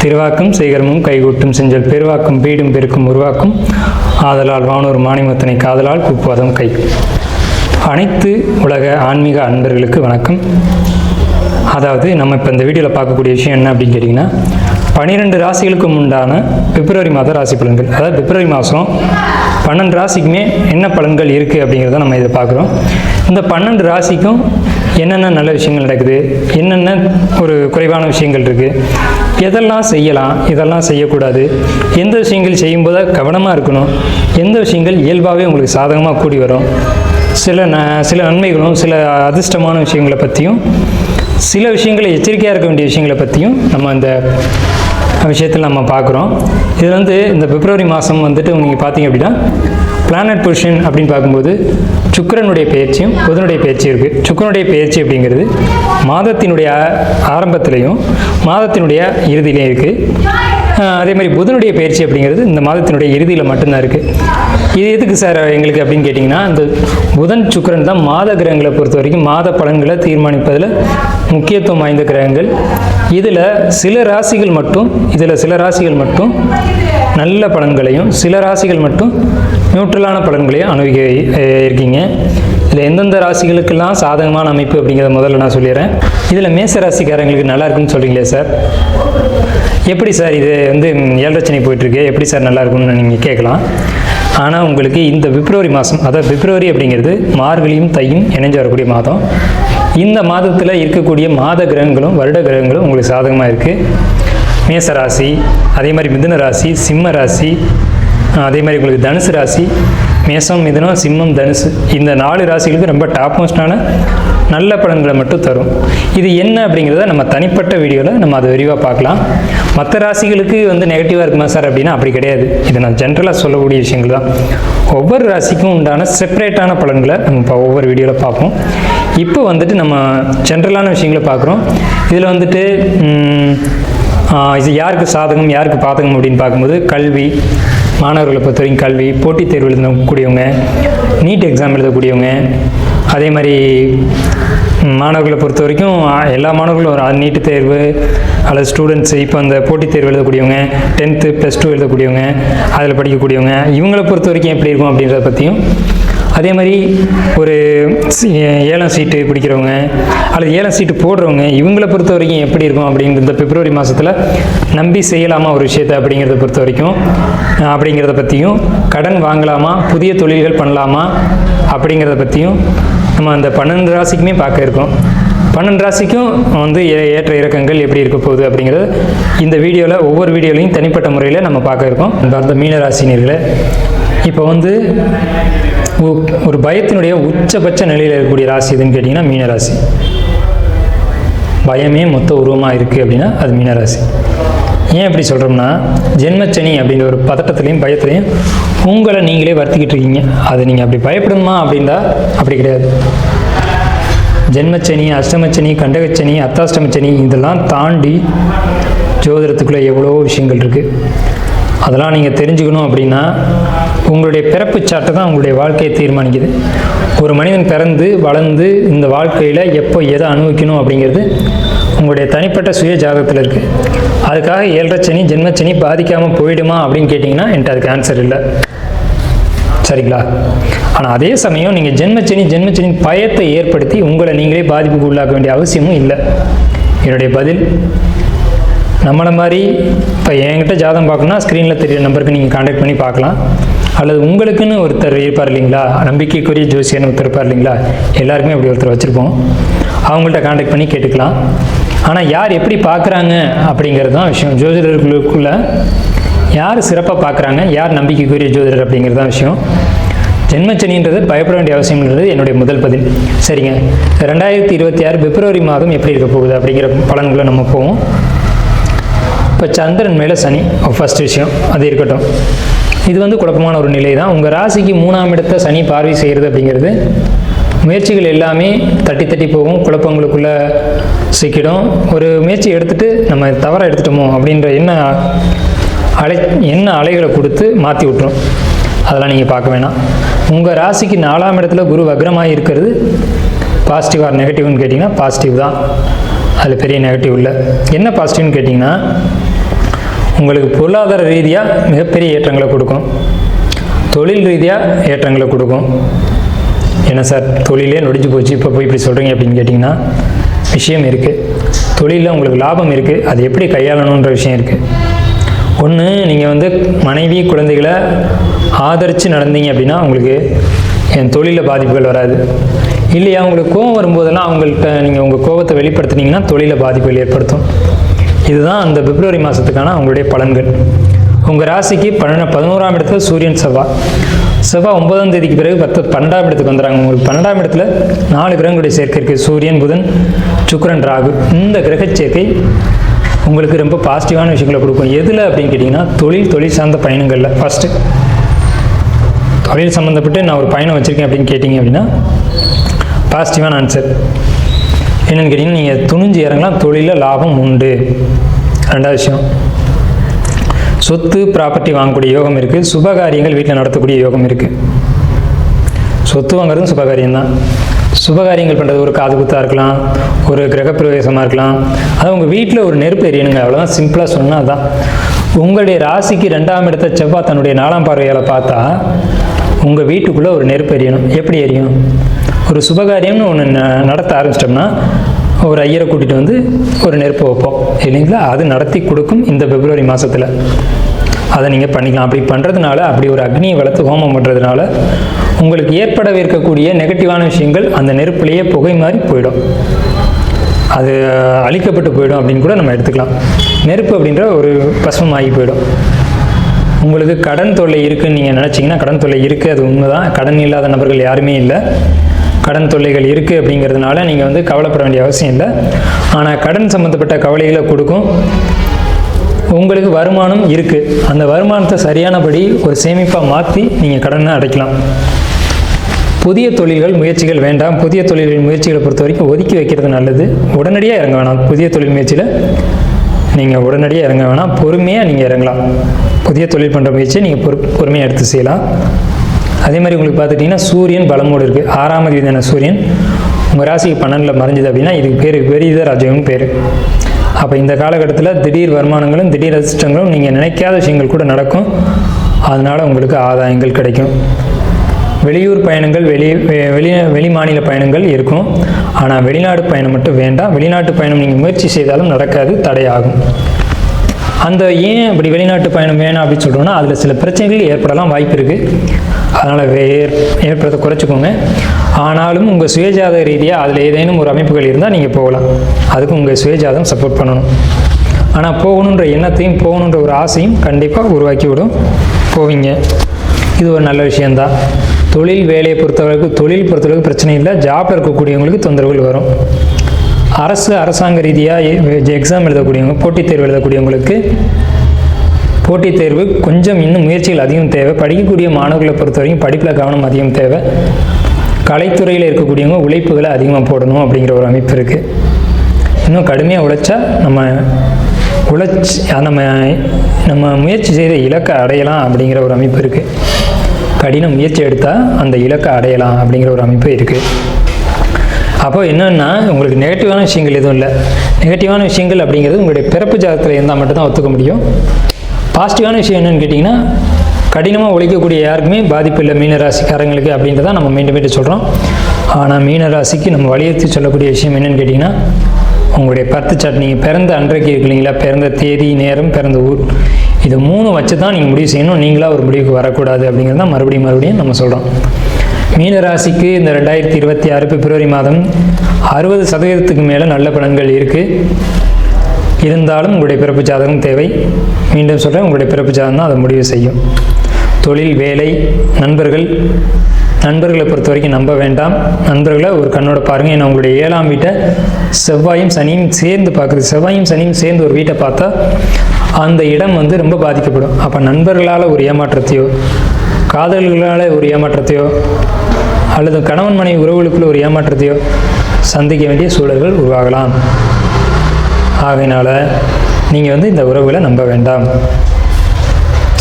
திருவாக்கும் சேகரமும் கைகூட்டும் செஞ்சல் பெருவாக்கும் பீடும் பெருக்கும் உருவாக்கும் ஆதலால் வானூர் மாணிமத்தனை காதலால் கூப்புவதும் கை. அனைத்து உலக ஆன்மீக அன்பர்களுக்கு வணக்கம். அதாவது நம்ம இப்போ இந்த வீடியோவில் பார்க்கக்கூடிய விஷயம் என்ன அப்படின்னு கேட்டிங்கன்னா, 12 ராசிகளுக்கும் உண்டான பிப்ரவரி மாத ராசி பலன்கள். அதாவது பிப்ரவரி மாதம் 12 ராசிக்குமே என்ன பலன்கள் இருக்குது அப்படிங்கிறத நம்ம இதை பார்க்குறோம். இந்த 12 ராசிக்கும் என்னென்ன நல்ல விஷயங்கள் நடக்குது, என்னென்ன ஒரு குறைவான விஷயங்கள் இருக்குது, எதெல்லாம் செய்யலாம், இதெல்லாம் செய்யக்கூடாது, எந்த விஷயங்கள் செய்யும்போது கவனமாக இருக்கணும், எந்த விஷயங்கள் இயல்பாகவே உங்களுக்கு சாதகமாக கூடி வரும், சில நன்மைகளும் சில அதிர்ஷ்டமான விஷயங்களை பற்றியும் சில விஷயங்களை எச்சரிக்கையாக இருக்க வேண்டிய விஷயங்களை பற்றியும் நம்ம இந்த விஷயத்தில் நம்ம பார்க்குறோம். இது இந்த பிப்ரவரி மாதம் நீங்கள் பார்த்தீங்க அப்படின்னா பிளானட் பொசிஷன் அப்படின்னு பார்க்கும்போது சுக்கிரனுடைய பயிற்சியும் புதனுடைய பயிற்சியும் இருக்குது. சுக்கிரனுடைய பயிற்சி அப்படிங்கிறது மாதத்தினுடைய ஆரம்பத்திலையும் மாதத்தினுடைய இறுதியிலையும் இருக்குது. அதே மாதிரி புதனுடைய பயிற்சி அப்படிங்கிறது இந்த மாதத்தினுடைய இறுதியில் மட்டும்தான் இருக்குது. இது எதுக்கு சார் எங்களுக்கு அப்படின்னு கேட்டிங்கன்னா, இந்த புதன் சுக்கிரன் தான் மாத கிரகங்களை பொறுத்த வரைக்கும் மாத பலன்களை தீர்மானிப்பதில் முக்கியத்துவம் வாய்ந்த கிரகங்கள். இதில் சில ராசிகள் மட்டும் நல்ல பலன்களையும் சில ராசிகள் மட்டும் நியூட்ரலான பலன்களையும் அனுபவிக்க இருக்கீங்க. இதில் எந்தெந்த ராசிகளுக்கெல்லாம் சாதகமான அமைப்பு அப்படிங்கிறத முதல்ல நான் சொல்லிடுறேன். இதில் மேச ராசிக்காரங்களுக்கு நல்லா இருக்குன்னு சொல்கிறீங்களே சார், எப்படி சார் இது 7 சனி போயிட்டுருக்கு, எப்படி சார் நல்லா இருக்குன்னு நீங்கள் கேட்கலாம். ஆனால் உங்களுக்கு இந்த பிப்ரவரி மாதம், அதாவது பிப்ரவரி அப்படிங்கிறது மார்கழியும் தையும் இணைஞ்சு வரக்கூடிய மாதம். இந்த மாதத்தில் இருக்கக்கூடிய மாத கிரகங்களும் வருட கிரகங்களும் உங்களுக்கு சாதகமாக இருக்குது. மேச ராசி, அதே மாதிரி மிதுன ராசி, சிம்ம ராசி, அதே மாதிரி உங்களுக்கு தனுசு ராசி, மேசம், மிதுனம், சிம்மம், தனுசு, இந்த 4 ராசிகளுக்கு ரொம்ப டாப் மோஸ்டான நல்ல பலன்களை மட்டும் தரும். இது என்ன அப்படிங்கிறத நம்ம தனிப்பட்ட வீடியோவில் நம்ம அதை விரிவாக பார்க்கலாம். மற்ற ராசிகளுக்கு நெகட்டிவாக இருக்குமா சார் அப்படின்னா அப்படி கிடையாது. இது நான் ஜென்ரலாக சொல்லக்கூடிய விஷயங்கள் தான். ஒவ்வொரு ராசிக்கும் உண்டான செப்பரேட்டான பலன்களை நம்ம இப்போ ஒவ்வொரு வீடியோவில் பார்ப்போம். இப்போ நம்ம ஜென்ரலான விஷயங்களை பார்க்குறோம். இதில் இது யாருக்கு சாதகம் யாருக்கு பாதகம் அப்படின்னு பார்க்கும்போது கல்வி, மாணவர்களை பொறுத்த வரைக்கும் கல்வி, போட்டித் தேர்வு எழுதக்கூடியவங்க, நீட் எக்ஸாம் எழுதக்கூடியவங்க, அதே மாதிரி மாணவர்களை பொறுத்த வரைக்கும் எல்லா மாணவர்களும் ஒரு நீட்டு தேர்வு அல்லது ஸ்டூடெண்ட்ஸு இப்போ அந்த போட்டித் தேர்வு எழுதக்கூடியவங்க, 10th +2 எழுதக்கூடியவங்க, அதில் படிக்கக்கூடியவங்க, இவங்களை பொறுத்த வரைக்கும் எப்படி இருக்கும் அப்படின்றத பற்றியும், அதே மாதிரி ஒரு 7ஆம் சீட்டு பிடிக்கிறவங்க அல்லது 7ஆம் சீட்டு போடுறவங்க இவங்களை பொறுத்த வரைக்கும் எப்படி இருக்கும் அப்படிங்கிற இந்த பிப்ரவரி மாதத்தில் நம்பி செய்யலாமா ஒரு விஷயத்தை அப்படிங்கிறத பொறுத்த வரைக்கும் அப்படிங்கிறத பற்றியும், கடன் வாங்கலாமா, புதிய தொழில்கள் பண்ணலாமா அப்படிங்கிறத பற்றியும் நம்ம அந்த 12 ராசிக்குமே பார்க்க இருக்கோம். 12 ராசிக்கும் ஏற்ற இறக்கங்கள் எப்படி இருக்க போகுது அப்படிங்கிறது இந்த வீடியோவில் ஒவ்வொரு வீடியோலையும் தனிப்பட்ட முறையில் நம்ம பார்க்க இருக்கோம். அந்த மீனராசினியர்களை இப்போ ஒரு பயத்தினுடைய உச்சபட்ச நிலையில் இருக்கக்கூடிய ராசி எதுன்னு கேட்டிங்கன்னா மீனராசி. பயமே மொத்த உருவமாக இருக்குது அப்படின்னா அது மீனராசி. ஏன் இப்படி சொல்கிறோம்னா, ஜென்மச்சனி அப்படின்ற ஒரு பதட்டத்துலையும் பயத்துலையும் உங்களை நீங்களே வருத்திக்கிட்டு இருக்கீங்க. அது நீங்கள் அப்படி பயப்படணுமா அப்படின்னா அப்படி கிடையாது. ஜென்மச்சனி, அஷ்டமச்சனி, கண்டகச்சனி, அர்த்தாஷ்டமச்சனி இதெல்லாம் தாண்டி ஜோதிடத்துக்குள்ளே எவ்வளோ விஷயங்கள் இருக்குது. அதெல்லாம் நீங்கள் தெரிஞ்சுக்கணும் அப்படின்னா உங்களுடைய பிறப்பு சாட்டை தான் உங்களுடைய வாழ்க்கையை தீர்மானிக்குது. ஒரு மனிதன் பிறந்து வளர்ந்து இந்த வாழ்க்கையில் எப்போ எதை அனுபவிக்கணும் அப்படிங்கிறது உங்களுடைய தனிப்பட்ட சுய ஜாதகத்தில் இருக்குது. அதுக்காக 7.5 சனி ஜென்மச்சனி பாதிக்காமல் போயிடுமா அப்படின்னு கேட்டிங்கன்னா என்கிட்ட அதுக்கு ஆன்சர் இல்லை, சரிங்களா? ஆனால் அதே சமயம் நீங்கள் ஜென்மச்சனி பயத்தை ஏற்படுத்தி உங்களை நீங்களே பாதிப்புக்கு உள்ளாக்க வேண்டிய அவசியமும் இல்லை. என்னுடைய பதில், நம்மளை மாதிரி இப்போ என்கிட்ட ஜாதகம் பார்க்கணுன்னா ஸ்க்ரீனில் தெரிய நம்பருக்கு நீங்கள் கான்டாக்ட் பண்ணி பார்க்கலாம். அல்லது உங்களுக்குன்னு ஒருத்தர் இருப்பார் இல்லைங்களா, நம்பிக்கைக்குரிய ஜோசியர்னு ஒருத்தர் இருப்பார் இல்லைங்களா, எல்லாருக்குமே அப்படி ஒருத்தர் வச்சுருப்போம். அவங்கள்ட்ட கான்டாக்ட் பண்ணி கேட்டுக்கலாம். ஆனால் யார் எப்படி பார்க்குறாங்க அப்படிங்கிறது தான் விஷயம். ஜோதிடர்களுக்குள்ள யார் சிறப்பாக பார்க்குறாங்க, யார் நம்பிக்கைக்குரிய ஜோதிடர் அப்படிங்கிறது தான் விஷயம். ஜென்மச்சனின்றது பயப்பட வேண்டிய அவசியம்ன்றது என்னுடைய முதல் பதில். சரிங்க, 2026 பிப்ரவரி மாதம் எப்படி இருக்க போகுது அப்படிங்கிற பலன்களை நம்ம போவோம். இப்போ சந்திரன் மேலே சனி ஃபஸ்ட் விஷயம், அது இருக்கட்டும். இது குழப்பமான ஒரு நிலை தான். உங்கள் ராசிக்கு 3ஆம் இடத்தை சனி பார்வை செய்கிறது அப்படிங்கிறது முயற்சிகள் எல்லாமே தட்டி போகும், குழப்பங்களுக்குள்ளே சிக்கிடும். ஒரு முயற்சி எடுத்துகிட்டு நம்ம தவறாக எடுத்துட்டோமோ அப்படின்ற என்ன அலைகளை கொடுத்து மாற்றி விட்டுரும். அதெல்லாம் நீங்கள் பார்க்க வேணாம். உங்கள் ராசிக்கு 4ஆம் இடத்துல குரு வக்ரமாக இருக்கிறது பாசிட்டிவ் ஆர் நெகட்டிவ்னு கேட்டிங்கன்னா பாசிட்டிவ் தான். அதில் பெரிய நெகட்டிவ் இல்லை. என்ன பாசிட்டிவ்னு கேட்டிங்கன்னா, உங்களுக்கு பொருளாதார ரீதியாக மிகப்பெரிய ஏற்றங்களை கொடுக்கும், தொழில் ரீதியாக ஏற்றங்களை கொடுக்கும். என்ன சார் தொழிலே நொடிஞ்சு போச்சு, இப்போ போய் இப்படி சொல்கிறீங்க அப்படின்னு கேட்டிங்கன்னா, விஷயம் இருக்குது. தொழிலில் உங்களுக்கு லாபம் இருக்குது, அது எப்படி கையாளணுன்ற விஷயம் இருக்குது. ஒன்று, நீங்கள் வந்து மனைவி குழந்தைகளை ஆதரித்து நடந்தீங்க அப்படின்னா உங்களுக்கு என் தொழிலில் பாதிப்புகள் வராது. இல்லையா, உங்களுக்கு கோபம் வரும்போதெல்லாம் அவங்கள்ட்ட நீங்கள் உங்கள் கோபத்தை வெளிப்படுத்தினீங்கன்னா தொழிலில் பாதிப்புகள் ஏற்படுத்தும். இதுதான் அந்த பிப்ரவரி மாதத்துக்கான அவங்களுடைய பலன்கள். உங்கள் ராசிக்கு 11ஆம் இடத்துல சூரியன் செவ்வாய் 9ஆம் தேதிக்கு பிறகு 12ஆம் இடத்துக்கு வந்துடுறாங்க. உங்களுக்கு 12ஆம் இடத்துல 4 கிரகங்களுடைய சேர்க்கை இருக்குது. சூரியன், புதன், சுக்கிரன், ராகு. இந்த கிரக சேர்க்கை உங்களுக்கு ரொம்ப பாசிட்டிவான விஷயங்களை கொடுக்கும். எதில் அப்படின்னு கேட்டிங்கன்னா, தொழில் சார்ந்த பயணங்களில். ஃபஸ்ட்டு தொழில் சம்மந்தப்பட்டு நான் ஒரு பயணம் வச்சுருக்கேன் அப்படின்னு கேட்டிங்க அப்படின்னா பாசிட்டிவான ஆன்சர். என்னென்னு கேட்டிங்கன்னா, நீங்கள் துணிஞ்சு இறங்கலாம், தொழிலில் லாபம் உண்டு. ரெண்டாவது விஷயம், சொத்து ப்ராப்பர்ட்டி வாங்கக்கூடிய யோகம் இருக்குது. சுபகாரியங்கள் வீட்டில் நடத்தக்கூடிய யோகம் இருக்குது. சொத்து வாங்குறதும் சுபகாரியம்தான். சுபகாரியங்கள் பண்ணுறது ஒரு காது குத்தாக இருக்கலாம், ஒரு கிரகப்பிரவேசமாக இருக்கலாம். அது உங்கள் வீட்டில் ஒரு நெருப்பு எரியணுங்க, அவ்வளோதான். சிம்பிளாக சொன்னால் அதுதான். உங்களுடைய ராசிக்கு 2ஆம் இடத்த செவ்வாய் தன்னுடைய 4ஆம் பார்வையால் பார்த்தா உங்கள் வீட்டுக்குள்ளே ஒரு நெருப்பு எரியணும். எப்படி எரியும்? ஒரு சுபகாரியம்னு ஒன்று நடத்த ஆரம்பிச்சிட்டோம்னா ஒரு ஐயரை கூட்டிகிட்டு வந்து ஒரு நெருப்பு வைப்போம் இல்லைங்களா? அது நடத்தி கொடுக்கும் இந்த பிப்ரவரி மாதத்தில். அதை நீங்கள் பண்ணிக்கலாம். அப்படி பண்ணுறதுனால, அப்படி ஒரு அக்னியை வளர்த்து ஹோமம் பண்ணுறதுனால உங்களுக்கு ஏற்படவிருக்கக்கூடிய நெகட்டிவான விஷயங்கள் அந்த நெருப்புலேயே புகை மாதிரி போயிடும், அது அழிக்கப்பட்டு போயிடும் அப்படின்னு கூட நம்ம எடுத்துக்கலாம். நெருப்பு அப்படின்ற ஒரு பசுமாகி போயிடும். உங்களுக்கு கடன் தொல்லை இருக்குதுன்னு நீங்கள் நினச்சிங்கன்னா கடன் தொல்லை இருக்குது, அது உண்மைதான். கடன் இல்லாத நபர்கள் யாருமே இல்லை. கடன் தொல்லைகள் இருக்குது அப்படிங்கிறதுனால நீங்கள் வந்து கவலைப்பட வேண்டிய அவசியம் இல்லை. ஆனால் கடன் சம்மந்தப்பட்ட கவலைகளை கொடுக்கும். உங்களுக்கு வருமானம் இருக்குது, அந்த வருமானத்தை சரியானபடி ஒரு சேமிப்பாக மாற்றி நீங்கள் கடனை அடைக்கலாம். புதிய தொழில்கள் முயற்சிகள் வேண்டாம். புதிய தொழில்கள் முயற்சிகளை பொறுத்த வரைக்கும் ஒதுக்கி வைக்கிறது நல்லது. உடனடியாக இறங்க வேணாம். புதிய தொழில் முயற்சியில் நீங்கள் உடனடியாக இறங்க வேணாம், பொறுமையாக நீங்கள் இறங்கலாம். புதிய தொழில் பண்ணுற முயற்சியை நீங்கள் பொறுமையாக எடுத்து செய்யலாம். அதே மாதிரி உங்களுக்கு பார்த்துட்டிங்கன்னா சூரியன் பலமோடு இருக்குது. 6ஆம் அதிபதியான சூரியன் உங்கள் ராசிக்கு 12ல் மறைஞ்சிது அப்படின்னா இதுக்கு பேர் விபரீத ராஜயோகம் பேர். அப்போ இந்த காலகட்டத்தில் திடீர் வருமானங்களும் திடீர் அதிர்ஷ்டங்களும் நீங்கள் நினைக்காத விஷயங்கள் கூட நடக்கும். அதனால் உங்களுக்கு ஆதாயங்கள் கிடைக்கும். வெளியூர் பயணங்கள், வெளி மாநில பயணங்கள் இருக்கும். ஆனால் வெளிநாடு பயணம் மட்டும் வேண்டாம். வெளிநாட்டு பயணம் நீங்கள் முயற்சி செய்தாலும் நடக்காது, தடையாகும். அந்த ஏன் அப்படி வெளிநாட்டு பயணம் வேணாம் அப்படின்னு சொல்கிறோன்னா, அதில் சில பிரச்சனைகள் ஏற்படலாம் வாய்ப்பு இருக்குது. அதனால் ஏற்படுறதை குறைச்சிக்கோங்க. ஆனாலும் உங்கள் சுயஜாத ரீதியாக அதில் ஏதேனும் ஒரு அமைப்புகள் இருந்தால் நீங்கள் போகலாம். அதுக்கு உங்கள் சுயஜாதம் சப்போர்ட் பண்ணணும். ஆனால் போகணுன்ற எண்ணத்தையும் போகணுன்ற ஒரு ஆசையும் கண்டிப்பாக உருவாக்கி விடும், போவீங்க. இது ஒரு நல்ல விஷயந்தான். தொழில் வேலையை பொறுத்தளவுக்கு பிரச்சனை இல்லை. ஜாப்பில் இருக்கக்கூடியவங்களுக்கு தொந்தரவுகள் வரும். அரசாங்க ரீதியாக எக்ஸாம் எழுதக்கூடியவங்க, போட்டித் தேர்வு எழுதக்கூடியவங்களுக்கு போட்டித் தேர்வு கொஞ்சம் இன்னும் முயற்சிகள் அதிகம் தேவை. படிக்கக்கூடிய மாணவர்களை பொறுத்த வரைக்கும் படிப்பில் கவனம் அதிகம் தேவை. கலைத்துறையில் இருக்கக்கூடியவங்க உழைப்புகளை அதிகமாக போடணும் அப்படிங்கிற ஒரு அமைப்பு இருக்குது. இன்னும் கடுமையாக உழைச்சா நம்ம முயற்சி செய்த இலக்கை அடையலாம் அப்படிங்கிற ஒரு அமைப்பு இருக்குது. கடின முயற்சி எடுத்தால் அந்த இலக்கை அடையலாம் அப்படிங்கிற ஒரு அமைப்பு இருக்குது. அப்போ என்னென்னா, உங்களுக்கு நெகட்டிவான விஷயங்கள் எதுவும் இல்லை. நெகட்டிவான விஷயங்கள் அப்படிங்கிறது உங்களுடைய பிறப்பு ஜாதகத்தில் இருந்தால் மட்டும்தான் ஒத்துக்க முடியும். பாசிட்டிவான விஷயம் என்னென்னு கேட்டிங்கன்னா, கடினமாக உழைக்கக்கூடிய யாருக்குமே பாதிப்பு இல்லை மீனராசிக்காரங்களுக்கு அப்படின்றத நம்ம மீண்டும் சொல்கிறோம். ஆனால் மீனராசிக்கு நம்ம வலியுறுத்தி சொல்லக்கூடிய விஷயம் என்னென்னு கேட்டிங்கன்னா, உங்களுடைய பர்த் சார்ட், நீங்கள் பிறந்த அன்றைக்கு இருக்கு இல்லைங்களா, பிறந்த தேதி, நேரம், பிறந்த ஊர், இது 3 வச்சு தான் நீங்கள் முடிவு செய்யணும். நீங்களாக ஒரு முடிவுக்கு வரக்கூடாது அப்படிங்கிறது தான் மறுபடியும் நம்ம சொல்கிறோம். மீனராசிக்கு இந்த 2026 பிப்ரவரி மாதம் 60% மேலே நல்ல பலன்கள் இருக்குது. இருந்தாலும் உங்களுடைய பிறப்பு ஜாதகம் தேவை. மீண்டும் சொல்கிறேன், உங்களுடைய பிறப்பு ஜாதகம் தான் அதை முடிவு செய்யும். தொழில், வேலை, நண்பர்களை பொறுத்த வரைக்கும் நம்ப வேண்டாம். நண்பர்களை ஒரு கண்ணோட பாருங்கள். ஏன்னா உங்களுடைய 7ஆம் வீட்டை செவ்வாயும் சனியும் சேர்ந்து பார்க்குறது. செவ்வாயும் சனியும் சேர்ந்து ஒரு வீட்டை பார்த்தா அந்த இடம் ரொம்ப பாதிக்கப்படும். அப்போ நண்பர்களால் ஒரு ஏமாற்றத்தையோ, காதல்களால் ஒரு ஏமாற்றத்தையோ, அல்லது கணவன் மனைவி உறவுகளுக்குள்ள ஒரு ஏமாற்றத்தையோ சந்திக்க வேண்டிய சூழல்கள் உருவாகலாம். ஆகையினால் நீங்கள் இந்த உறவுகளை நம்ப வேண்டாம்.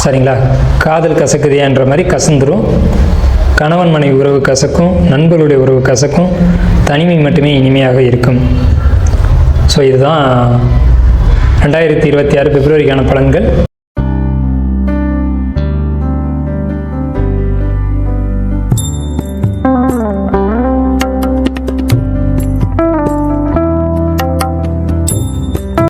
சரிங்களா? காதல் கசக்குதியான்ற மாதிரி கசந்துரும். கணவன் மனைவி உறவு கசக்கும், நண்பர்களுடைய உறவு கசக்கும், தனிமை மட்டுமே இனிமையாக இருக்கும். ஸோ இதுதான் 2026 பிப்ரவரிக்கான பலன்கள்.